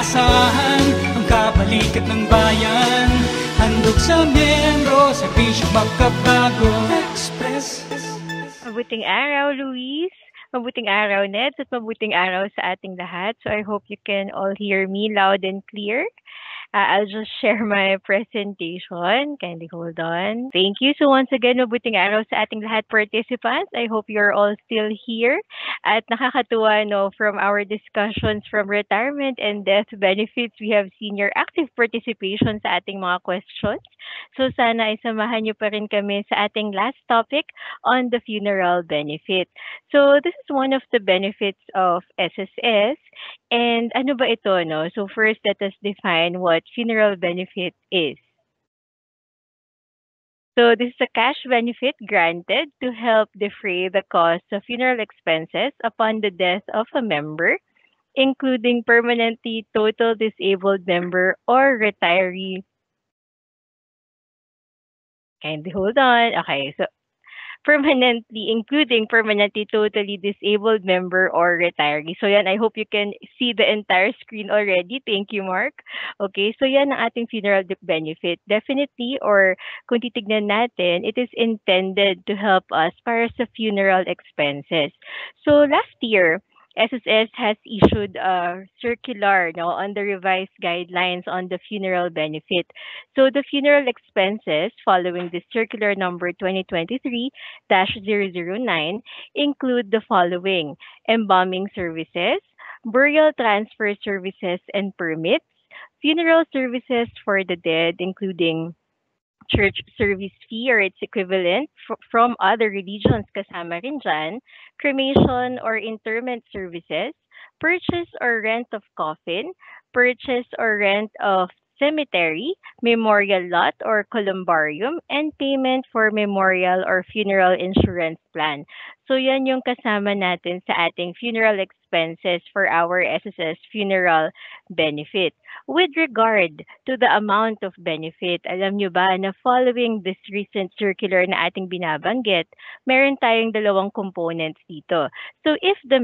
inaasahan, ang kabalikat ng bayan. Handog sa miyembro, serbisyo magkabago. Express. Mabuting araw, Luis. Mabuting araw, Neds, at mabuting araw sa ating lahat. So I hope you can all hear me loud and clear. I'll just share my presentation. Kindly hold on. Thank you. So once again, mabuting araw sa ating lahat participants. I hope you're all still here. At nakakatuwa, no, from our discussions from retirement and death benefits, we have seen your active participation sa ating mga questions. So sana ay samahan niyo pa rin kami sa ating last topic on the funeral benefit. So this is one of the benefits of SSS. And ano ba ito, no? So first, let us define what funeral benefit is. So this is a cash benefit granted to help defray the cost of funeral expenses upon the death of a member, including permanently total disabled member or retiree. And hold on. Okay, so including permanently totally disabled member or retiree. So yan, I hope you can see the entire screen already. Thank you, Mark. Okay, so yan ang ating funeral benefit. Definitely, or kung titignan natin, it is intended to help us para sa funeral expenses. So last year, SSS has issued a circular, no, on the revised guidelines on the funeral benefit. So the funeral expenses following the circular number 2023-009 include the following: embalming services, burial transfer services and permits, funeral services for the dead, including church service fee or its equivalent from other religions kasama rin dyan, cremation or interment services, purchase or rent of coffin, purchase or rent of cemetery, memorial lot or columbarium, and payment for memorial or funeral insurance plan. So yan yung kasama natin sa ating funeral expenses for our SSS funeral benefit. With regard to the amount of benefit, alam nyo ba na following this recent circular na ating binabanggit, meron tayong dalawang components dito. So if the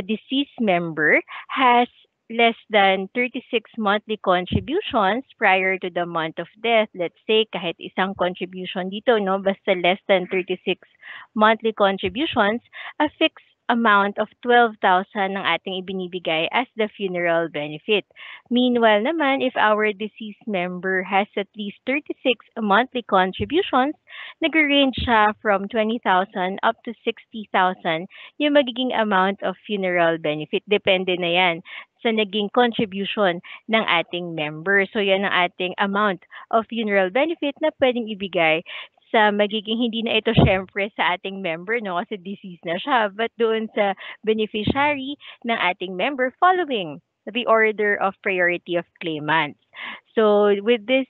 deceased member has less than 36 monthly contributions prior to the month of death, let's say kahit isang contribution dito, no, basta less than 36 monthly contributions, a fixed amount of 12,000 ng ating ibinibigay as the funeral benefit. Meanwhile naman, if our deceased member has at least 36 monthly contributions, nag-range siya from 20,000 up to 60,000 yung magiging amount of funeral benefit. Depende na yan sa naging contribution ng ating member. So yan ang ating amount of funeral benefit na pwedeng ibigay sa magiging, hindi na ito syempre sa ating member, no, kasi deceased na siya, but doon sa beneficiary ng ating member following the order of priority of claimants. So with this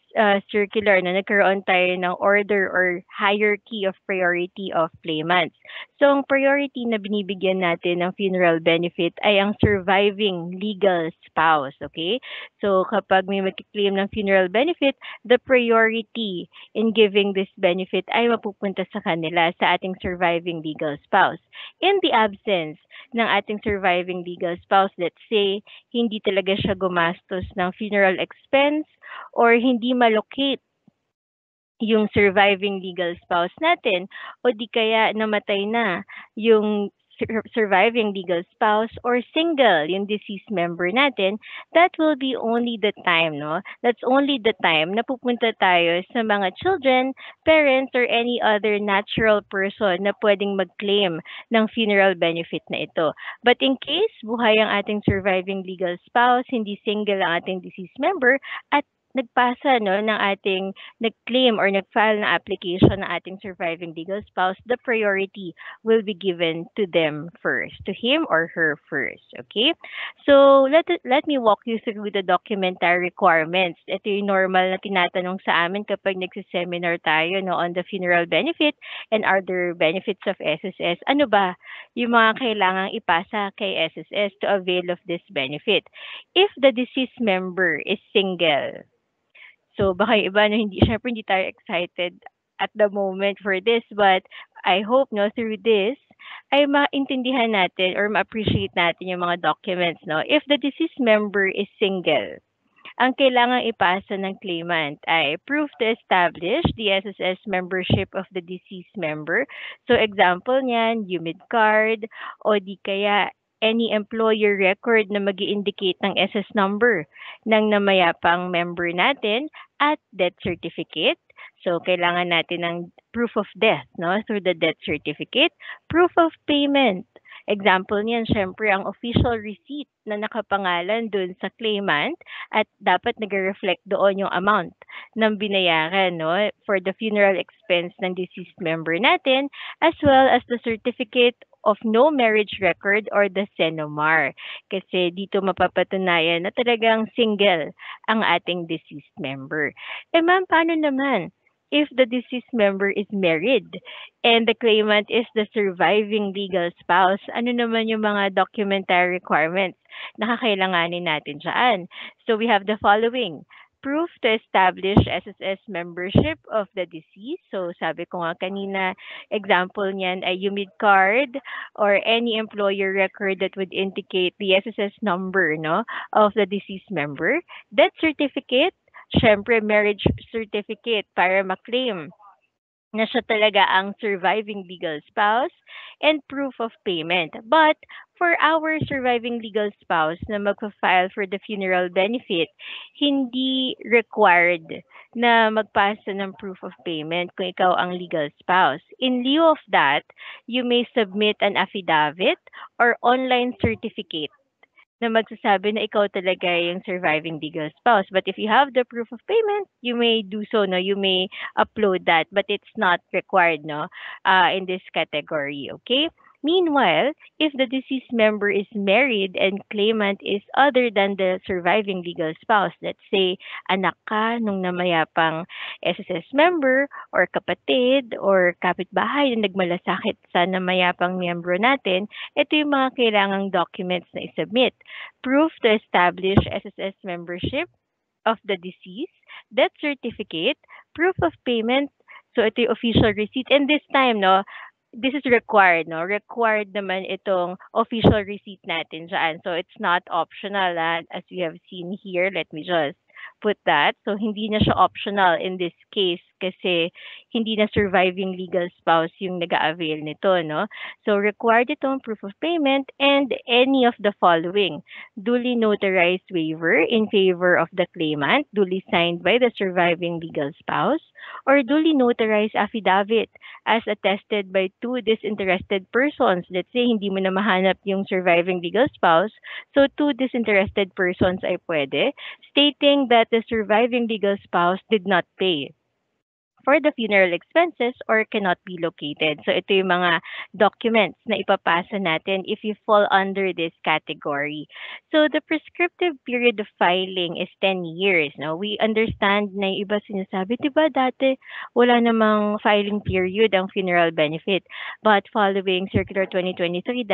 circular na nagkaroon tayo ng order or hierarchy of priority of claimants. So ang priority na binibigyan natin ng funeral benefit ay ang surviving legal spouse, okay? So kapag may mag-claim ng funeral benefit, the priority in giving this benefit ay mapupunta sa kanila, sa ating surviving legal spouse. In the absence ng ating surviving legal spouse, let's say, hindi talaga siya gumastos ng funeral expense or hindi malocate yung surviving legal spouse natin o di kaya namatay na yung surviving legal spouse or single yung deceased member natin, that will be only the time, no? That's only the time na pupunta tayo sa mga children, parents, or any other natural person na pwedeng mag-claim ng funeral benefit na ito. But in case buhay ang ating surviving legal spouse, hindi single ang ating deceased member, at nagpasa, no, ng ating nag-claim or nag-file na application ng ating surviving legal spouse, the priority will be given to them first, to him or her first, okay? So let me walk you through the documentary requirements. Ito yung normal na tinatanong sa amin kapag nagsiseminar tayo, no, on the funeral benefit and other benefits of SSS. Ano ba yung mga kailangang ipasa kay SSS to avail of this benefit? If the deceased member is single, so baka yung iba, no, syempre hindi tayo excited at the moment for this, but I hope, no, through this, ay maintindihan natin or ma-appreciate natin yung mga documents, no? If the deceased member is single, ang kailangang ipasa ng claimant ay proof to establish the SSS membership of the deceased member. So example niyan, UMID card o di kaya any employer record na mag-indicate ng SS number ng namayapang member natin at death certificate. So kailangan natin ng proof of death, no? Through the death certificate, proof of payment. Example niyan, syempre, ang official receipt na nakapangalan dun sa claimant at dapat nag-reflect doon yung amount ng binayaran, no, for the funeral expense ng deceased member natin, as well as the certificate of no marriage record or the CENOMAR. Kasi dito mapapatunayan na talagang single ang ating deceased member. Eh ma'am, paano naman if the deceased member is married and the claimant is the surviving legal spouse? Ano naman yung mga documentary requirements na kakailanganin natin dyan? So we have the following. Proof to establish SSS membership of the deceased. So sabi ko nga kanina, example niyan ay UMID card or any employer record that would indicate the SSS number, no, of the deceased member. Death certificate, syempre marriage certificate para ma-claim na siya talaga ang surviving legal spouse, and proof of payment. But for our surviving legal spouse na magpa-file for the funeral benefit, hindi required na magpasa ng proof of payment kung ikaw ang legal spouse. In lieu of that, you may submit an affidavit or online certificate na magsasabi na ikaw talaga yung surviving legal spouse. But if you have the proof of payment, you may do so, no? You may upload that, but it's not required, no? In this category, okay? Meanwhile, if the deceased member is married and claimant is other than the surviving legal spouse, let's say anak ka nung namayapang SSS member or kapatid or kapitbahay na nagmalasakit sa namayapang miyembro natin, ito yung mga kailangang documents na isubmit. Proof to establish SSS membership of the deceased, death certificate, proof of payment, so ito yung official receipt. And this time, no, this is required, no? Required naman itong official receipt natin dyan. So, it's not optional, as we have seen here. Let me just put that. So, hindi na siya optional in this case kasi hindi na surviving legal spouse yung nag-a-avail nito, no? So, required itong proof of payment and any of the following. Duly notarized waiver in favor of the claimant, duly signed by the surviving legal spouse, or duly notarized affidavit as attested by two disinterested persons. Let's say, hindi mo na mahanap yung surviving legal spouse, so two disinterested persons ay pwede, stating that the surviving legal spouse did not pay for the funeral expenses or cannot be located. So ito yung mga documents na ipapasa natin if you fall under this category. So the prescriptive period of filing is 10 years. No? We understand na yung iba sinasabi, diba dati wala namang filing period ang funeral benefit. But following Circular 2023-009,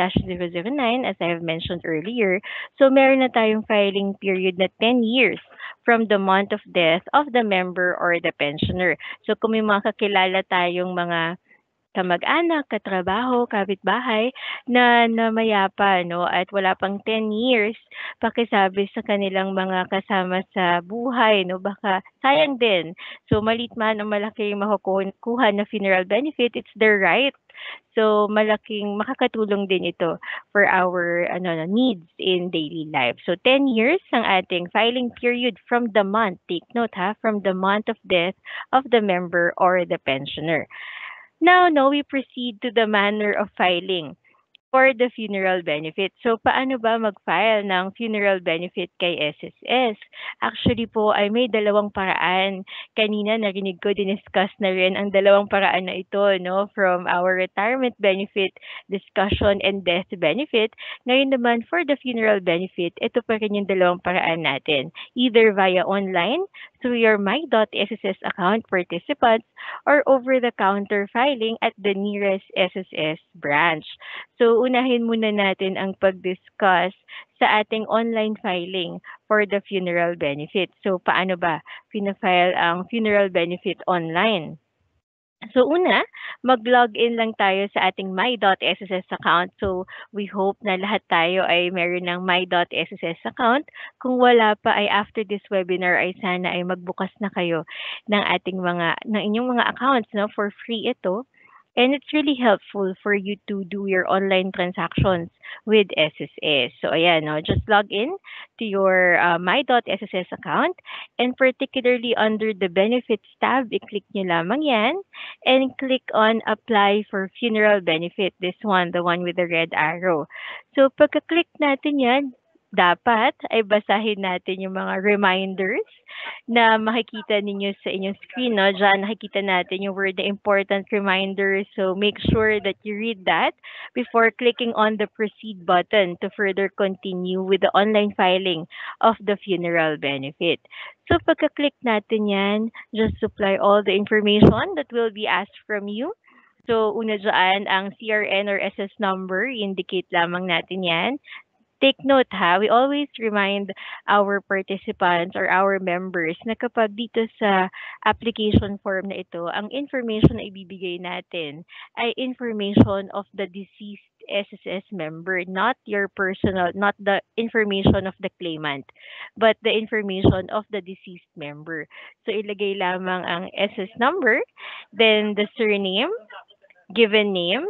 as I have mentioned earlier, so meron na tayong filing period na 10 years from the month of death of the member or the pensioner. So kung may mga kakilala tayong mga kamag-anak, katrabaho, kapitbahay na namayapa, no, at wala pang 10 years, pakisabi sa kanilang mga kasama sa buhay, no, baka sayang din. So malit man o malaki yung makukuha na funeral benefit, it's their right. So malaking makakatulong din ito for our needs in daily life. So 10 years ang ating filing period from the month, take note ha, from the month of death of the member or the pensioner. Now, we proceed to the manner of filing for the funeral benefit. So, paano ba mag-file ng funeral benefit kay SSS? Actually po, ay may dalawang paraan. Kanina, narinig ko, diniscuss na rin ang dalawang paraan na ito, no? From our retirement benefit discussion and death benefit. Ngayon naman, for the funeral benefit, ito pa rin yung dalawang paraan natin. Either via online, through your my.sss account participants, or over-the-counter filing at the nearest SSS branch. So, unahin muna natin ang pag-discuss sa ating online filing for the funeral benefit. So, paano ba pina-file ang funeral benefit online? So una, mag-login lang tayo sa ating my.sss account. So we hope na lahat tayo ay meron ng my.sss account. Kung wala pa ay after this webinar ay sana ay magbukas na kayo ng inyong mga accounts, no, for free ito. And it's really helpful for you to do your online transactions with SSS. So ayan, no, just log in to your my.sss account, and particularly under the benefits tab, i-click nyo lamang yan and click on apply for funeral benefit. This one, the one with the red arrow. So pagka-click natin yan, dapat ay basahin natin yung mga reminders na makikita ninyo sa inyong screen, no? Diyan nakikita natin yung word na important reminder. So make sure that you read that before clicking on the proceed button to further continue with the online filing of the funeral benefit. So pagka-click natin yan, just supply all the information that will be asked from you. So una dyan, ang CRN or SS number, indicate lamang natin yan. Take note ha, we always remind our participants or our members na kapag dito sa application form na ito, ang information na ibibigay natin ay information of the deceased SSS member, not your personal, not the information of the claimant, but the information of the deceased member. So ilagay lamang ang SS number, then the surname, given name,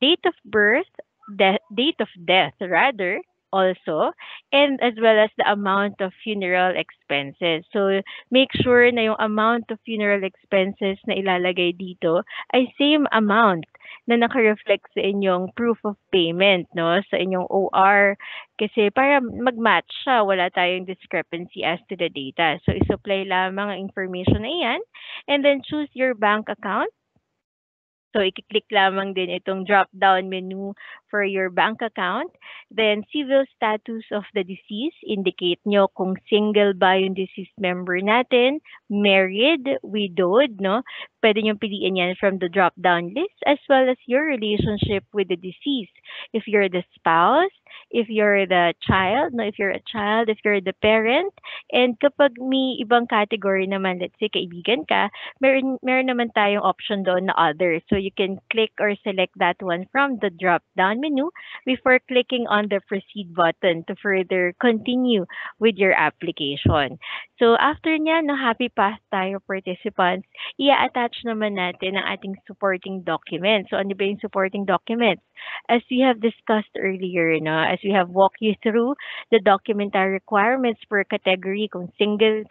date of birth, date of death rather, also, and as well as the amount of funeral expenses. So make sure na yung amount of funeral expenses na ilalagay dito ay same amount na naka-reflect sa inyong proof of payment, no, sa inyong OR, kasi para mag-match siya, wala tayong discrepancy as to the data. So isupply lamang ang information na iyan, and then choose your bank account. So, i-click lamang din itong drop-down menu for your bank account. Then, civil status of the deceased. Indicate nyo kung single ba yung deceased member natin, married, widowed, no? Pwede nyo piliin yan from the drop-down list, as well as your relationship with the deceased. If you're the spouse, if you're the child, no? If you're a child, if you're the parent. And kapag may ibang category naman, let's say kaibigan ka, meron naman tayong option doon na other. So you can click or select that one from the drop-down menu before clicking on the proceed button to further continue with your application. So after niya, no, happy path tayo participants, i-attach naman natin ang ating supporting documents. So ano ba yung supporting documents? As we have discussed earlier, no, as we have walked you through the documentary requirements per category, kung single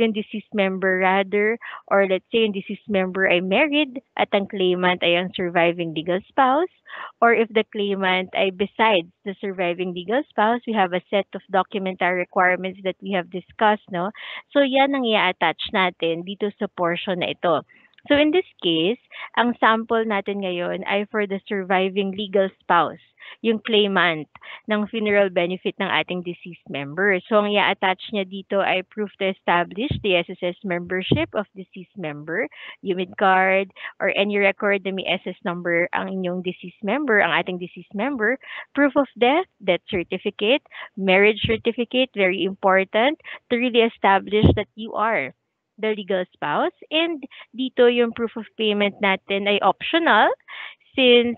yung deceased member rather, or let's say yung deceased member ay married at ang claimant ay ang surviving legal spouse, or if the claimant ay besides the surviving legal spouse, we have a set of documentary requirements that we have discussed, no? So yan ang i-attach natin dito sa portion na ito. So in this case, ang sample natin ngayon ay for the surviving legal spouse, yung claimant ng funeral benefit ng ating deceased member. So ang i-attach niya dito ay proof to establish the SSS membership of deceased member, UMID card, or any record na may SS number ang inyong deceased member, ang ating deceased member, proof of death, death certificate, marriage certificate, very important to really establish that you are the legal spouse. And dito yung proof of payment natin ay optional since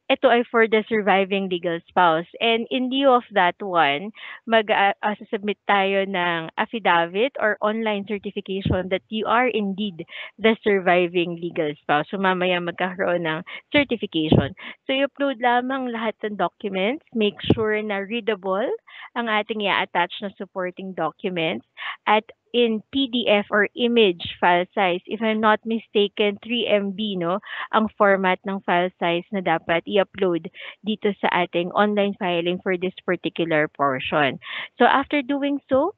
ito ay for the surviving legal spouse. And in lieu of that one, mag-submit tayo ng affidavit or online certification that you are indeed the surviving legal spouse. So mamaya magkakaroon ng certification. So i-upload lamang lahat ng documents. Make sure na readable ang ating i-attach na supporting documents at in PDF or image file size. If I'm not mistaken, 3 MB, no, ang format ng file size na dapat i-upload dito sa ating online filing for this particular portion. So after doing so,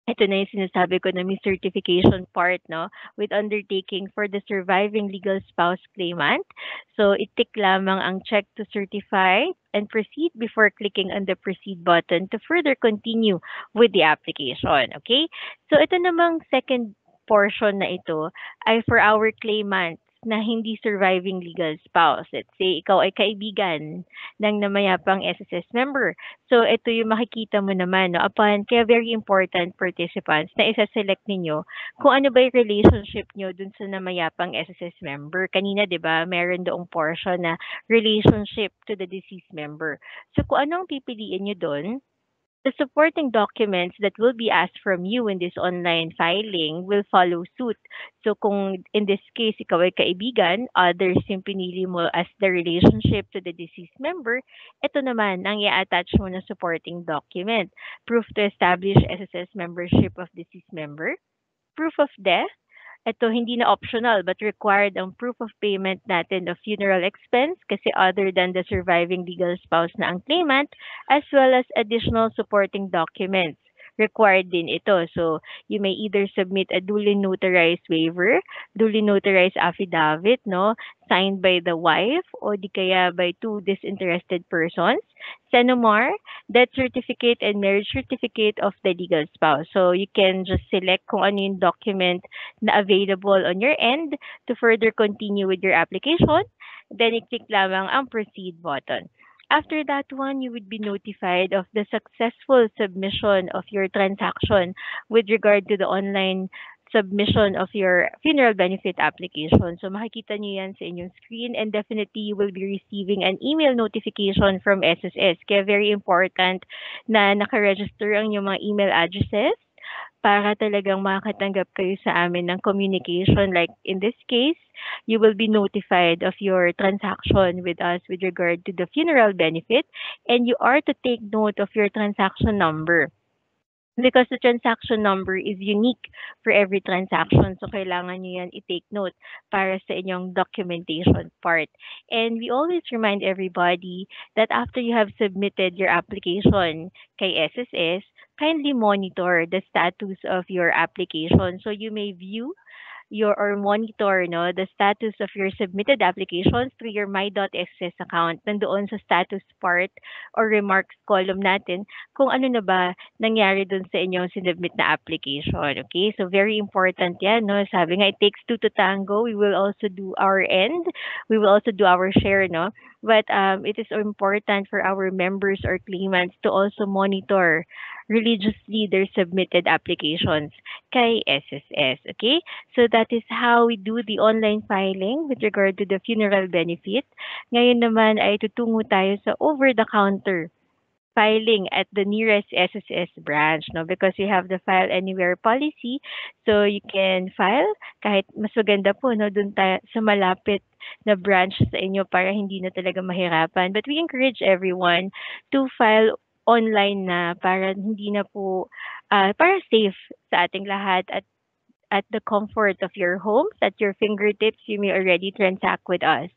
ito na yung sinasabi ko na may certification part, no, with undertaking for the surviving legal spouse claimant. So, i-tick lamang ang check to certify and proceed before clicking on the proceed button to further continue with the application. Okay? So, ito namang second portion na ito ay for our claimants na hindi surviving legal spouse. Let's say, ikaw ay kaibigan ng namayapang SSS member. So, ito yung makikita mo naman, no, upon, kaya very important participants na isa-select ninyo kung ano ba yung relationship nyo dun sa namayapang SSS member. Kanina, di ba, meron doong portion na relationship to the deceased member. So, kung anong pipiliin nyo dun, the supporting documents that will be asked from you in this online filing will follow suit. So kung in this case, ikaw ay kaibigan, others yung pinili mo as the relationship to the deceased member, ito naman ang i-attach mo na supporting document. Proof to establish SSS membership of deceased member, proof of death, ito hindi na optional but required ang proof of payment natin of funeral expense kasi other than the surviving legal spouse na ang claimant, as well as additional supporting documents. Required din ito. So, you may either submit a duly notarized waiver, duly notarized affidavit, no, signed by the wife o di kaya by two disinterested persons, Senomar, death certificate and marriage certificate of the legal spouse. So, you can just select kung ano yung document na available on your end to further continue with your application. Then, i-click lamang ang proceed button. After that one, you would be notified of the successful submission of your transaction with regard to the online submission of your funeral benefit application. So makikita niyo yan sa inyong screen and definitely you will be receiving an email notification from SSS. Kaya very important na nakaregister ang inyong mga email addresses para talagang makatanggap kayo sa amin ng communication. Like in this case, you will be notified of your transaction with us with regard to the funeral benefit, and you are to take note of your transaction number because the transaction number is unique for every transaction. So, kailangan nyo yan i-take note para sa inyong documentation part. And we always remind everybody that after you have submitted your application kay SSS, kindly monitor the status of your application. So, you may view your or monitor the status of your submitted applications through your my.xs account. Nandoon sa status part or remarks column natin kung ano na ba nangyari dun sa inyong sinubmit na application. Okay? So very important yan. No? Sabi nga, it takes two to tango. We will also do our end. We will also do our share. No? But it is important for our members or claimants to also monitor religiously their submitted applications kay SSS. Okay? So that is how we do the online filing with regard to the funeral benefit. Ngayon naman ay tutungo tayo sa over-the-counter filing at the nearest SSS branch, no? Because we have the file anywhere policy, so you can file kahit mas maganda po, no, dun tayo sa malapit na branch sa inyo para hindi na talaga mahirapan. But we encourage everyone to file online na para hindi na po, para safe sa ating lahat at the comfort of your homes, at your fingertips, you may already transact with us.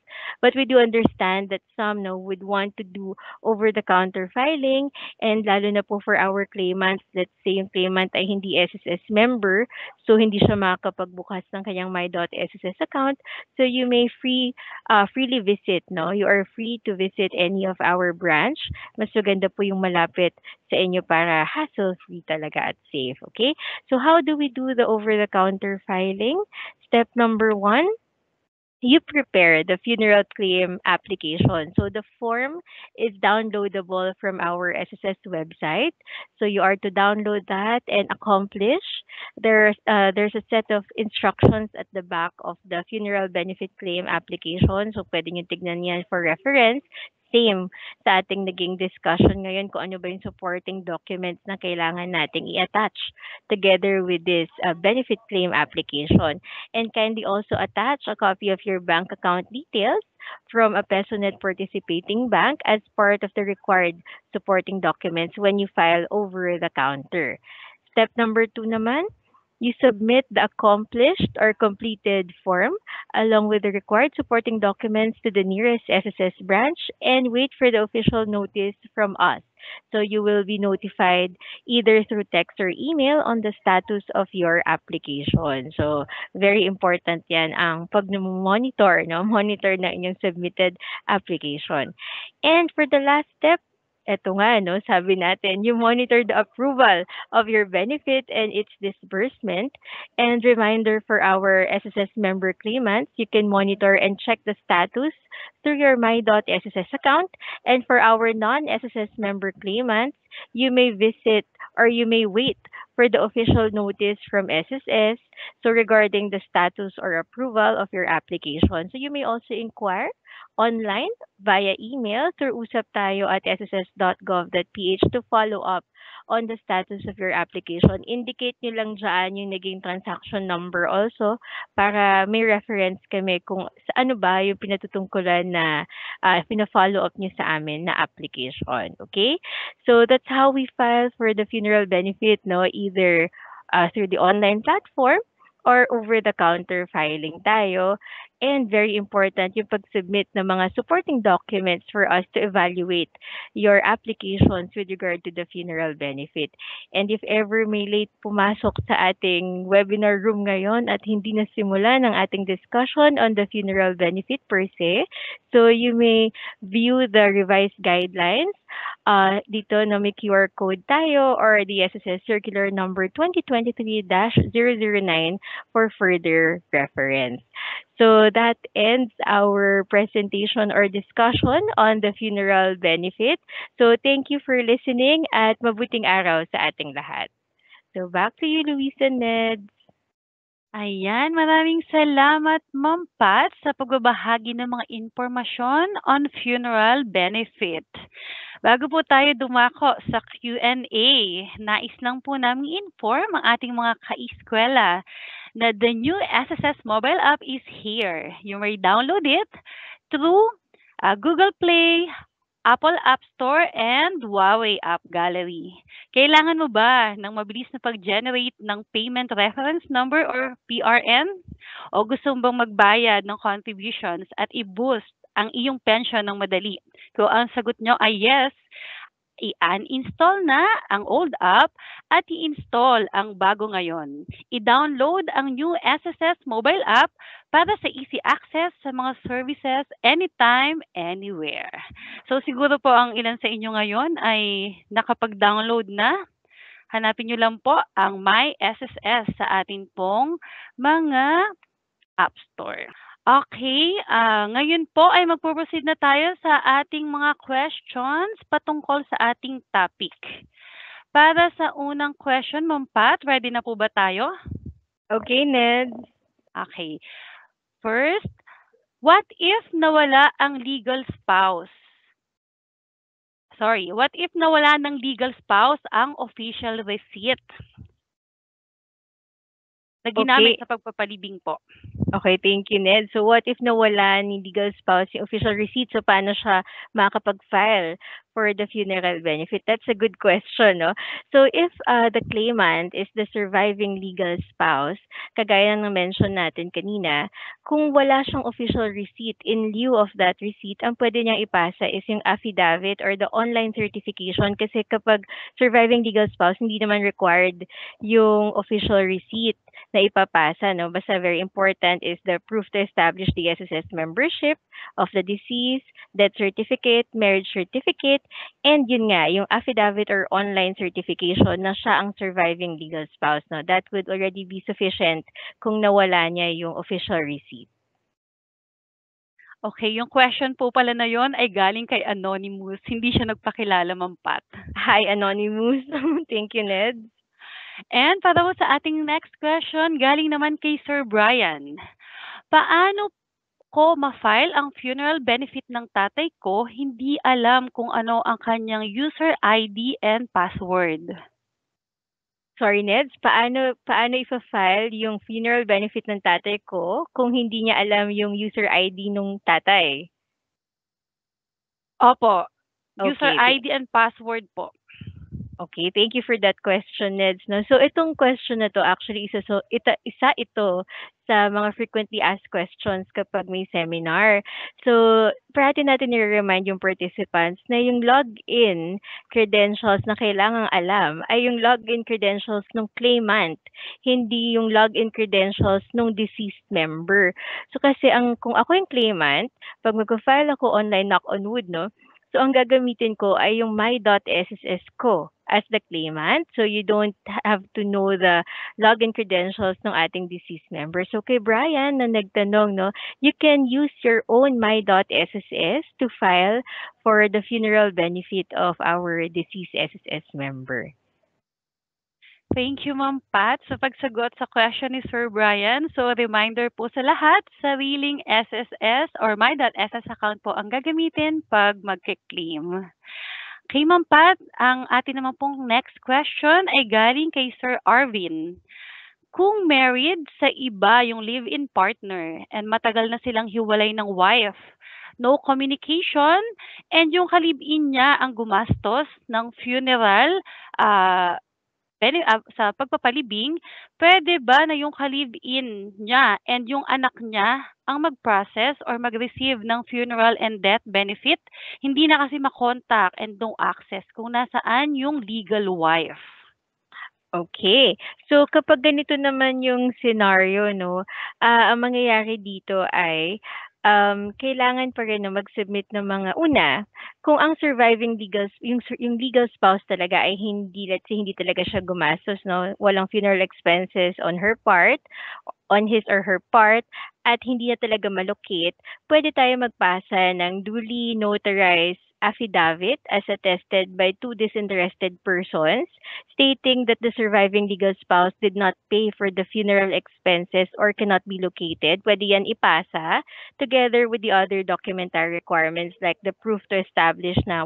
But we do understand that some would want to do over-the-counter filing, and lalo na po for our claimants, let's say yung claimant ay hindi SSS member, so hindi siya makakapagbukas ng kanyang my.sss account, so you may freely visit, no? You are free to visit any of our branch. Mas maganda po yung malapit sa inyo para hassle-free talaga at safe, okay? So how do we do the over-the-counter filing? Step number 1, you prepare the funeral claim application. So the form is downloadable from our SSS website. So you are to download that and accomplish. There's a set of instructions at the back of the funeral benefit claim application. So pwede nyo tignan yan for reference. Same sa ating naging discussion ngayon kung ano ba yung supporting documents na kailangan nating i-attach together with this benefit claim application. And kindly also attach a copy of your bank account details from a PesoNet participating bank as part of the required supporting documents when you file over the counter. Step number 2 naman, you submit the accomplished or completed form along with the required supporting documents to the nearest SSS branch and wait for the official notice from us. So you will be notified either through text or email on the status of your application. So very important yan ang pag-monitor, no? Monitor na inyong submitted application. And for the last step, Eto nga, no, sabi natin, you monitor the approval of your benefit and its disbursement. And reminder for our SSS member claimants, you can monitor and check the status through your my.sss account. And for our non-SSS member claimants, you may visit or you may wait for the official notice from SSS. So regarding the status or approval of your application. So you may also inquire online via email through usaptayo@sss.gov.ph to follow up on the status of your application. Indicate nyo lang dyan yung naging transaction number also para may reference kami kung sa ano ba yung pinatutungkulan na pina-follow up nyo sa amin na application. Okay? So that's how we file for the funeral benefit, no? Either through the online platform or over-the-counter filing tayo. And very important yung pag-submit ng mga supporting documents for us to evaluate your applications with regard to the funeral benefit. And if ever may late pumasok sa ating webinar room ngayon at hindi na simula ng ating discussion on the funeral benefit per se, so you may view the revised guidelines dito na may QR code tayo or the SSS Circular Number 2023-009 for further reference. So that ends our presentation or discussion on the funeral benefit. So thank you for listening at mabuting araw sa ating lahat. So back to you, Luis and Ned. Ayan, maraming salamat Ma'am Pat sa pagbabahagi ng mga impormasyon on funeral benefit. Bago po tayo dumako sa Q&A, nais lang po namin inform ang ating mga kaeskwela na the new SSS mobile app is here. You may download it through Google Play, Apple App Store, and Huawei App Gallery. Kailangan mo ba ng mabilis na pag-generate ng Payment Reference Number or PRN? O gusto mo bang magbayad ng contributions at i-boost ang iyong pension ng madali? Kung ang sagot nyo ay yes, i-uninstall na ang old app at i-install ang bago ngayon. I-download ang new SSS mobile app para sa easy access sa mga services anytime, anywhere. So siguro po ang ilan sa inyo ngayon ay nakapag-download na. Hanapin nyo lang po ang My SSS sa ating pong mga App Store. Okay, ngayon po ay magpo-proceed na tayo sa ating mga questions patungkol sa ating topic. Para sa unang question, Ma'am Pat, ready na po ba tayo? Okay, Ned. Okay. First, what if nawala ang legal spouse? Sorry, what if nawala ng legal spouse ang official receipt na ginamit sa pagpapalibing po? Okay, thank you, Ned. So what if nawala ni legal spouse yung official receipt? So paano siya makakapag-file for the funeral benefit? That's a good question, no? So if the claimant is the surviving legal spouse, kagaya ng mention natin kanina, kung wala siyang official receipt, in lieu of that receipt, ang pwede niyang ipasa is yung affidavit or the online certification kasi kapag surviving legal spouse, hindi naman required yung official receipt na ipapasa, no? Basta very important is the proof to establish the SSS membership of the deceased, death certificate, marriage certificate, and yun nga, yung affidavit or online certification na siya ang surviving legal spouse, no? That would already be sufficient kung nawala niya yung official receipt. Okay, yung question po pala na yon ay galing kay Anonymous. Hindi siya nagpakilala, Ma'am Pat. Hi, Anonymous. Thank you, Ned. And para po sa ating next question, galing naman kay Sir Brian. Paano ko ma-file ang funeral benefit ng tatay ko? Hindi alam kung ano ang kanyang user ID and password. Sorry, Ned. Paano ifa-file yung funeral benefit ng tatay ko kung hindi niya alam yung user ID nung tatay? Opo. Okay. User ID and password po. Okay, thank you for that question, Neds. No? So itong question na to actually isa ito sa mga frequently asked questions kapag may seminar. So parati natin i-remind yung participants na yung login credentials na kailangang alam ay yung login credentials ng claimant, hindi yung login credentials ng deceased member. So kasi kung ako yung claimant, pag mag-file ako online, knock on wood, no? So, ang gagamitin ko ay yung my.sss ko as the claimant. So, you don't have to know the login credentials ng ating deceased member. So, kay Brian na nagtanong, no, you can use your own my.sss to file for the funeral benefit of our deceased SSS member. Thank you, Ma'am Pat, sa pagsagot sa question ni Sir Brian. So, reminder po sa lahat, sariling SSS or my.ss account po ang gagamitin pag magke-claim. Kay Ma'am Pat, ang atin naman pong next question ay galing kay Sir Arvin. Kung married sa iba yung live-in partner and matagal na silang hiwalay ng wife, no communication, and yung kalib-in niya ang gumastos ng funeral sa pagpapalibing, pwede ba na yung ka-live-in niya and yung anak niya ang mag-process or mag-receive ng funeral and death benefit? Hindi na kasi makontak and no access kung nasaan yung legal wife. Okay. So, kapag ganito naman yung scenario, no, ang mangyayari dito ay kailangan pa rin na mag-submit ng mga una, kung ang surviving yung legal spouse talaga ay hindi, let's say, hindi talaga siya gumastos, no, walang funeral expenses on his or her part, at hindi na talaga malocate, pwede tayo magpasa ng duly notarized affidavit as attested by two disinterested persons stating that the surviving legal spouse did not pay for the funeral expenses or cannot be located. Pwede yan ipasa together with the other documentary requirements like the proof to establish na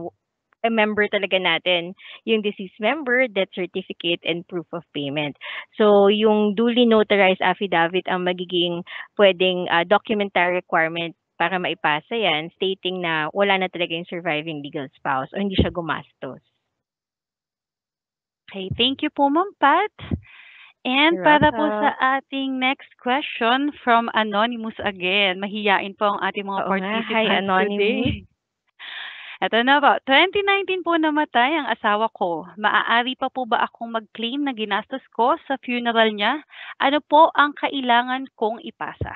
a member talaga natin, yung deceased member, death certificate, and proof of payment. So, yung duly notarized affidavit ang magiging pwedeng documentary requirement para maipasa yan, stating na wala na talaga yung surviving legal spouse o hindi siya gumastos. Okay, thank you po, Ma'am Pat. And You're para po welcome. sa ating next question from Anonymous again. Mahiyain po ang ating mga Oo nga, hi, participants Anonymous. today. Ito na po, 2019 po namatay ang asawa ko. Maaari pa po ba akong mag-claim na ginastos ko sa funeral niya? Ano po ang kailangan kong ipasa?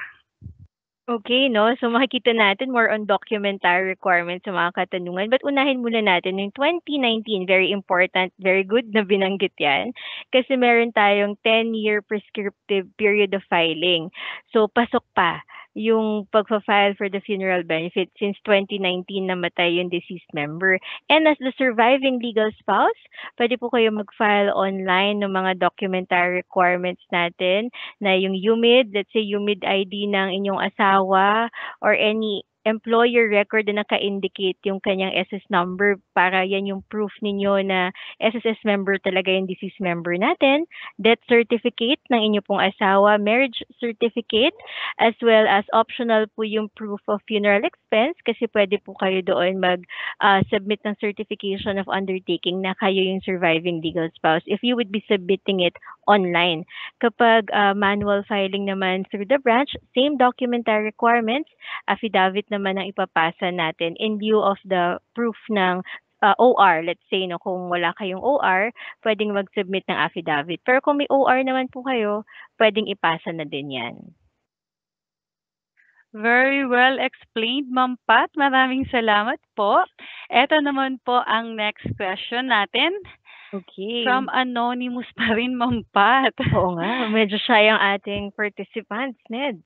Okay, no? So makikita natin more on documentary requirements sa mga katanungan. But unahin muna natin yung 2019, very important, very good na binanggit yan. Kasi meron tayong 10-year prescriptive period of filing. So pasok pa yung pagpa-file for the funeral benefit since 2019 namatay yung deceased member. And as the surviving legal spouse, pwede po kayo mag-file online ng mga documentary requirements natin na yung UMID, let's say UMID ID ng inyong asawa or any employer record na naka-indicate yung kanyang SS number para yan yung proof ninyo na SSS member talaga yung deceased member natin, death certificate ng inyo pong asawa, marriage certificate, as well as optional po yung proof of funeral expense kasi pwede po kayo doon mag-submit ng certification of undertaking na kayo yung surviving legal spouse if you would be submitting it online. Kapag manual filing naman through the branch, same documentary requirements, affidavit naman ang ipapasa natin in lieu of the proof ng OR. Let's say, no, kung wala kayong OR, pwedeng mag-submit ng affidavit. Pero kung may OR naman po kayo, pwedeng ipasa na din yan. Very well explained, Ma'am Pat. Maraming salamat po. Ito naman po ang next question natin. Okay. From Anonymous pa rin, Ma'am Pat. Oo nga, medyo shy ang ating participants, Neds.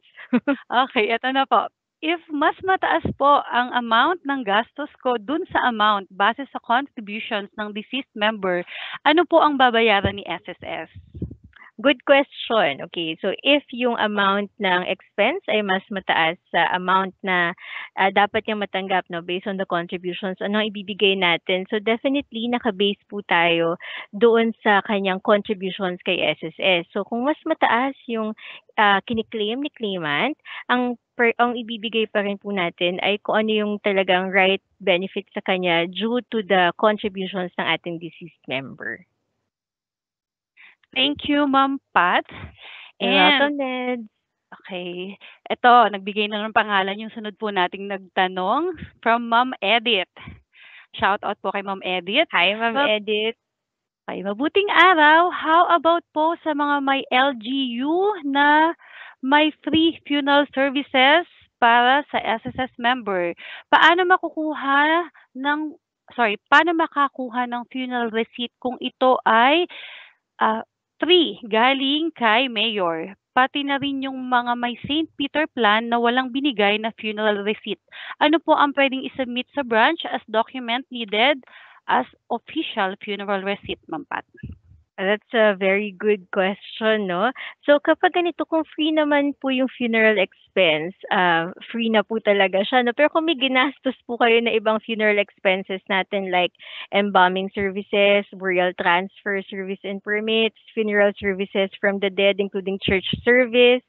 Okay, ito na po. If mas mataas po ang amount ng gastos ko dun sa amount base sa contributions ng deceased member, ano po ang babayaran ni SSS? Good question. Okay, so if yung amount ng expense ay mas mataas sa amount na dapat niyang matanggap, no, based on the contributions, ano ang ibibigay natin? So definitely naka-base po tayo doon sa kanyang contributions kay SSS. So kung mas mataas yung kiniklaim ni claimant, ang ibibigay pa rin po natin ay kung ano yung talagang right benefit sa kanya due to the contributions ng ating deceased member. Thank you, Ma'am Pat. You're welcome, Ned. Okay. Ito, nagbigay na ng pangalan yung sunod po nating nagtanong from Ma'am Edith. Shout out po kay Ma'am Edith. Hi, Ma'am Edith. Okay, mabuting araw. How about po sa mga may LGU na may free funeral services para sa SSS member. Paano paano makakuha ng funeral receipt kung ito ay free galing kay Mayor? Pati na rin yung mga may St. Peter plan na walang binigay na funeral receipt. Ano po ang pwedeng isubmit sa branch as document needed as official funeral receipt, Ma'am Pat? That's a very good question, no? So kapag ganito, kung free naman po yung funeral expense, free na po talaga siya, no? Pero kung may ginastos po kayo na ibang funeral expenses natin like embalming services, burial transfer service and permits, funeral services from the dead including church service,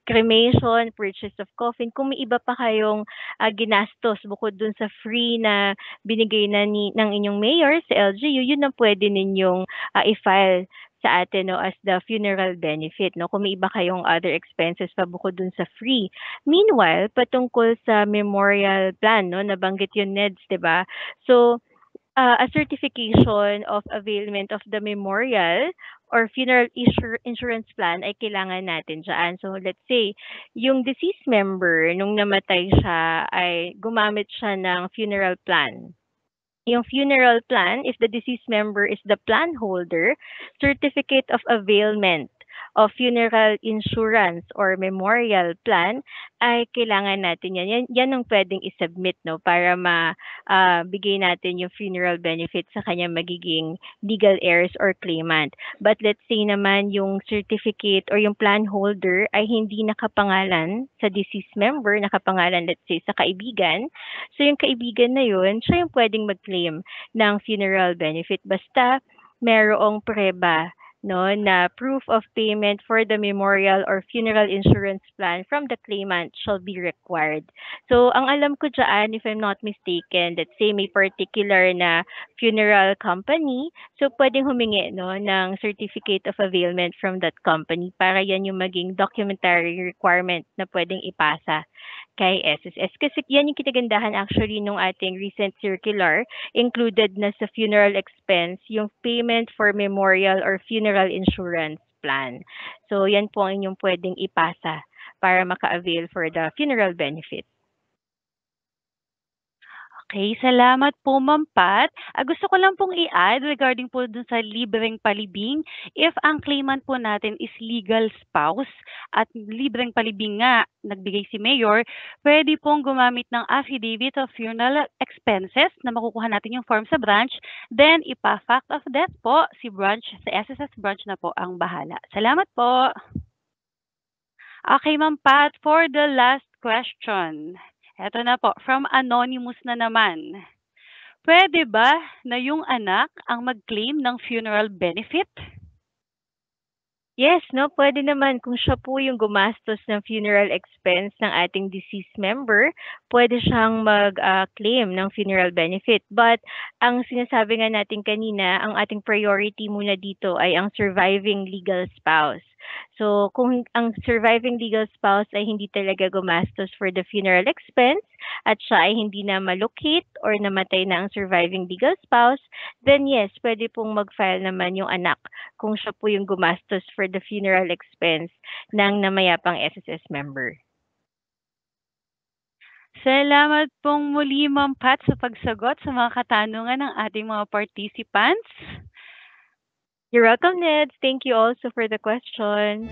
cremation, purchase of coffin, kung may iba pa kayong ginastos bukod dun sa free na binigay na ng inyong mayor sa LGU, yun ang pwede ninyong i-file sa atin, no, as the funeral benefit, no, kung may iba kayong other expenses pa bukod dun sa free. Meanwhile, patungkol sa memorial plan, no, nabanggit yun, Neds, 'di ba? So a certification of availment of the memorial or funeral insurance plan ay kailangan natin dyan. So let's say, yung deceased member, nung namatay siya, ay gumamit siya ng funeral plan. Yung funeral plan, if the deceased member is the plan holder, certificate of availment of funeral insurance or memorial plan ay kailangan natin yan. Yan ang pwedeng isubmit, no, para bigay natin yung funeral benefit sa kanyang magiging legal heirs or claimant. But let's say naman yung certificate or yung plan holder ay hindi nakapangalan sa deceased member, nakapangalan let's say sa kaibigan. So yung kaibigan na yun, siya yung pwedeng mag-claim ng funeral benefit basta merong preba, no, na proof of payment for the memorial or funeral insurance plan from the claimant shall be required. So, ang alam ko dyan, if I'm not mistaken, let's say may particular na funeral company, so pwedeng humingi, no, ng certificate of availment from that company para yan yung maging documentary requirement na pwedeng ipasa kay SSS. Kasi yan yung kinagandahan actually nung ating recent circular, included na sa funeral expense, yung payment for memorial or funeral insurance plan. So yan po ang inyong pwedeng ipasa para maka-avail for the funeral benefit. Okay, salamat po, Ma'am Pat. Gusto ko lang pong i-add regarding po dun sa libreng palibing. If ang claimant po natin is legal spouse at libreng palibing nga nagbigay si Mayor, pwede pong gumamit ng affidavit of funeral expenses na makukuha natin yung form sa branch. Then, ipa-fact of death po si branch, sa SSS branch na po ang bahala. Salamat po. Okay, Ma'am Pat, for the last question. Eto na po, from Anonymous na naman. Pwede ba na yung anak ang mag-claim ng funeral benefit? Yes, no, pwede naman kung siya po yung gumastos ng funeral expense ng ating deceased member, pwede siyang mag-claim ng funeral benefit. But ang sinasabi nga natin kanina, ang ating priority muna dito ay ang surviving legal spouse. So kung ang surviving legal spouse ay hindi talaga gumastos for the funeral expense at siya ay hindi na malocate or namatay na ang surviving legal spouse, then yes, pwede pong mag-file naman yung anak kung siya po yung gumastos for the funeral expense ng namayapang SSS member. Salamat pong muli, Ma'am Pat, sa pagsagot sa mga katanungan ng ating mga participants. You're welcome, Ned. Thank you also for the question.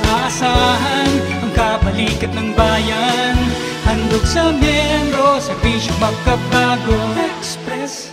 Maasahan ang kabalikat ng bayan, handog sa miyembro, serbisyo pagkabago, Express.